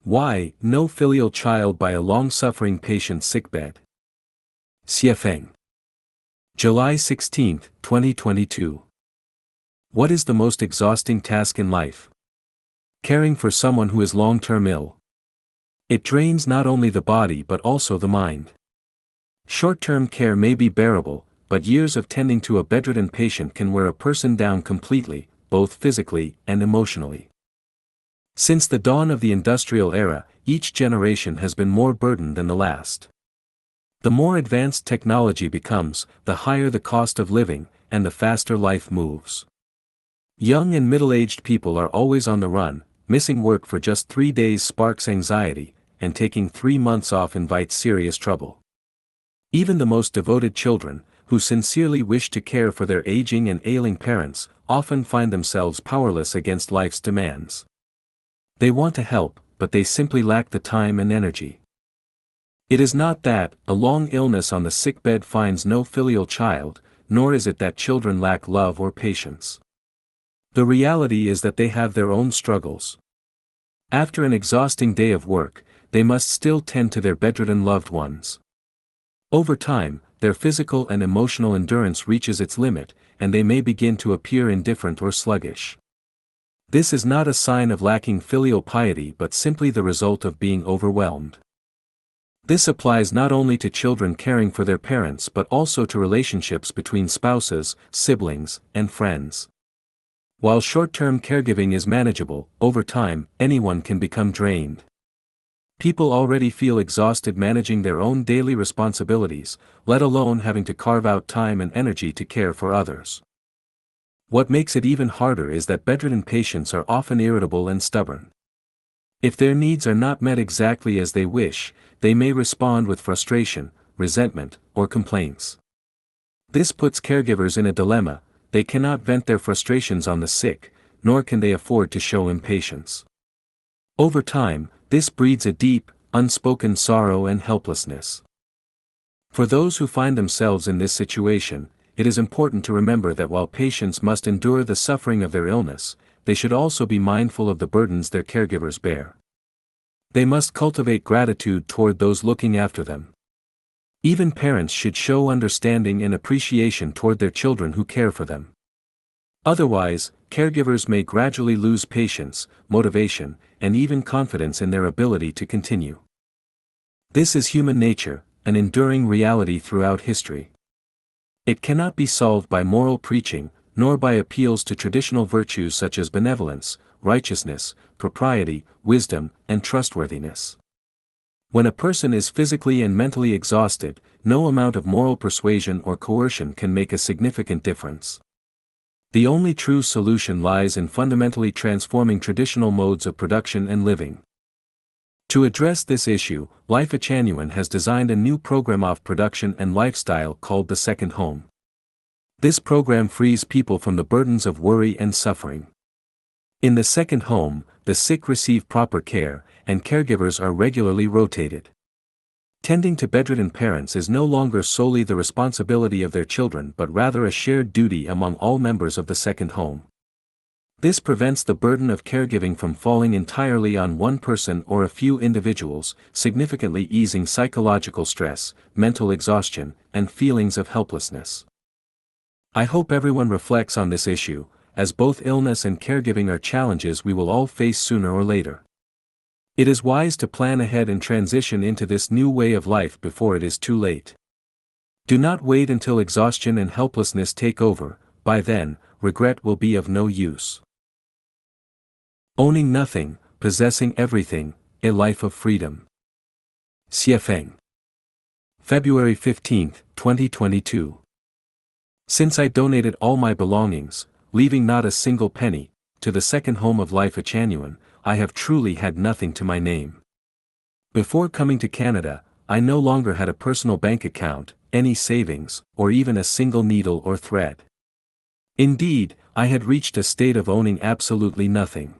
Why, no filial child by a long-suffering patient's sickbed. Xiefeng. July 16, 2022. What is the most exhausting task in life? Caring for someone who is long-term ill. It drains not only the body but also the mind. Short-term care may be bearable, but years of tending to a bedridden patient can wear a person down completely, both physically and emotionally. Since the dawn of the industrial era, each generation has been more burdened than the last. The more advanced technology becomes, the higher the cost of living, and the faster life moves. Young and middle-aged people are always on the run. Missing work for just 3 days sparks anxiety, and taking 3 months off invites serious trouble. Even the most devoted children, who sincerely wish to care for their aging and ailing parents, often find themselves powerless against life's demands. They want to help, but they simply lack the time and energy. It is not that a long illness on the sickbed finds no filial child, nor is it that children lack love or patience. The reality is that they have their own struggles. After an exhausting day of work, they must still tend to their bedridden loved ones. Over time, their physical and emotional endurance reaches its limit, and they may begin to appear indifferent or sluggish. This is not a sign of lacking filial piety but simply the result of being overwhelmed. This applies not only to children caring for their parents but also to relationships between spouses, siblings, and friends. While short-term caregiving is manageable, over time, anyone can become drained. People already feel exhausted managing their own daily responsibilities, let alone having to carve out time and energy to care for others. What makes it even harder is that bedridden patients are often irritable and stubborn. If their needs are not met exactly as they wish, they may respond with frustration, resentment, or complaints. This puts caregivers in a dilemma. They cannot vent their frustrations on the sick, nor can they afford to show impatience. Over time, this breeds a deep, unspoken sorrow and helplessness. For those who find themselves in this situation, it is important to remember that while patients must endure the suffering of their illness, they should also be mindful of the burdens their caregivers bear. They must cultivate gratitude toward those looking after them. Even parents should show understanding and appreciation toward their children who care for them. Otherwise, caregivers may gradually lose patience, motivation, and even confidence in their ability to continue. This is human nature, an enduring reality throughout history. It cannot be solved by moral preaching, nor by appeals to traditional virtues such as benevolence, righteousness, propriety, wisdom, and trustworthiness. When a person is physically and mentally exhausted, no amount of moral persuasion or coercion can make a significant difference. The only true solution lies in fundamentally transforming traditional modes of production and living. To address this issue, Lifechanyuan has designed a new program of production and lifestyle called the Second Home. This program frees people from the burdens of worry and suffering. In the second home, the sick receive proper care, and caregivers are regularly rotated. Tending to bedridden parents is no longer solely the responsibility of their children but rather a shared duty among all members of the second home. This prevents the burden of caregiving from falling entirely on one person or a few individuals, significantly easing psychological stress, mental exhaustion, and feelings of helplessness. I hope everyone reflects on this issue, as both illness and caregiving are challenges we will all face sooner or later. It is wise to plan ahead and transition into this new way of life before it is too late. Do not wait until exhaustion and helplessness take over. By then, regret will be of no use. Owning nothing, possessing everything, a life of freedom. Xiefeng. February 15, 2022. Since I donated all my belongings, leaving not a single penny, to the second home of Lifechanyuan, I have truly had nothing to my name. Before coming to Canada, I no longer had a personal bank account, any savings, or even a single needle or thread. Indeed, I had reached a state of owning absolutely nothing.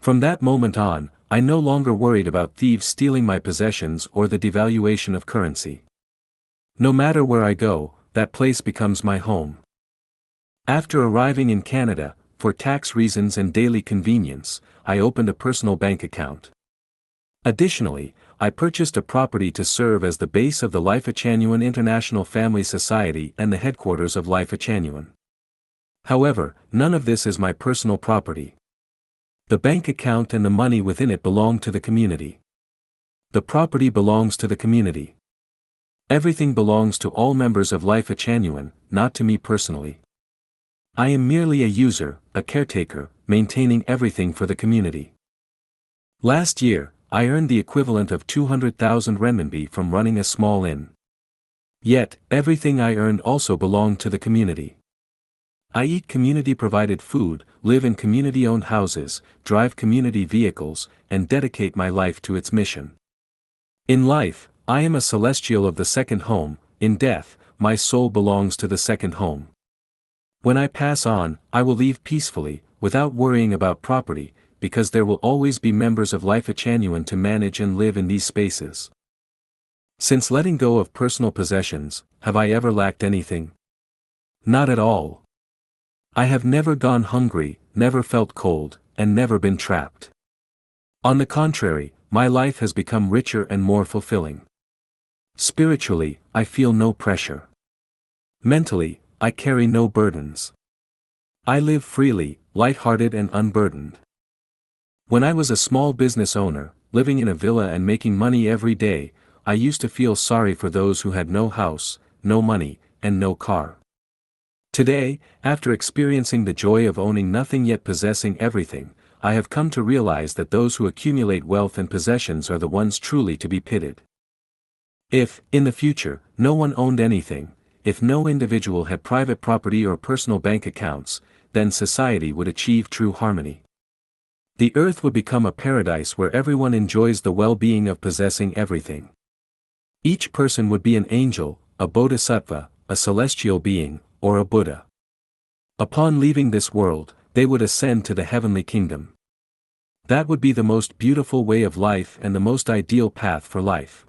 From that moment on, I no longer worried about thieves stealing my possessions or the devaluation of currency. No matter where I go, that place becomes my home. After arriving in Canada, for tax reasons and daily convenience, I opened a personal bank account. Additionally, I purchased a property to serve as the base of the Lifechanyuan International Family Society and the headquarters of Lifechanyuan. However, none of this is my personal property. The bank account and the money within it belong to the community. The property belongs to the community. Everything belongs to all members of Lifechanyuan, not to me personally. I am merely a user, a caretaker, maintaining everything for the community. Last year, I earned the equivalent of 200,000 renminbi from running a small inn. Yet, everything I earned also belonged to the community. I eat community-provided food, live in community-owned houses, drive community vehicles, and dedicate my life to its mission. In life, I am a celestial of the second home. In death, my soul belongs to the second home. When I pass on, I will leave peacefully, without worrying about property, because there will always be members of Lifechanyuan to manage and live in these spaces. Since letting go of personal possessions, have I ever lacked anything? Not at all. I have never gone hungry, never felt cold, and never been trapped. On the contrary, my life has become richer and more fulfilling. Spiritually, I feel no pressure. Mentally, I carry no burdens. I live freely, light-hearted and unburdened. When I was a small business owner, living in a villa and making money every day, I used to feel sorry for those who had no house, no money, and no car. Today, after experiencing the joy of owning nothing yet possessing everything, I have come to realize that those who accumulate wealth and possessions are the ones truly to be pitied. If, in the future, no one owned anything, if no individual had private property or personal bank accounts, then society would achieve true harmony. The earth would become a paradise where everyone enjoys the well-being of possessing everything. Each person would be an angel, a bodhisattva, a celestial being, or a Buddha. Upon leaving this world, they would ascend to the heavenly kingdom. That would be the most beautiful way of life and the most ideal path for life.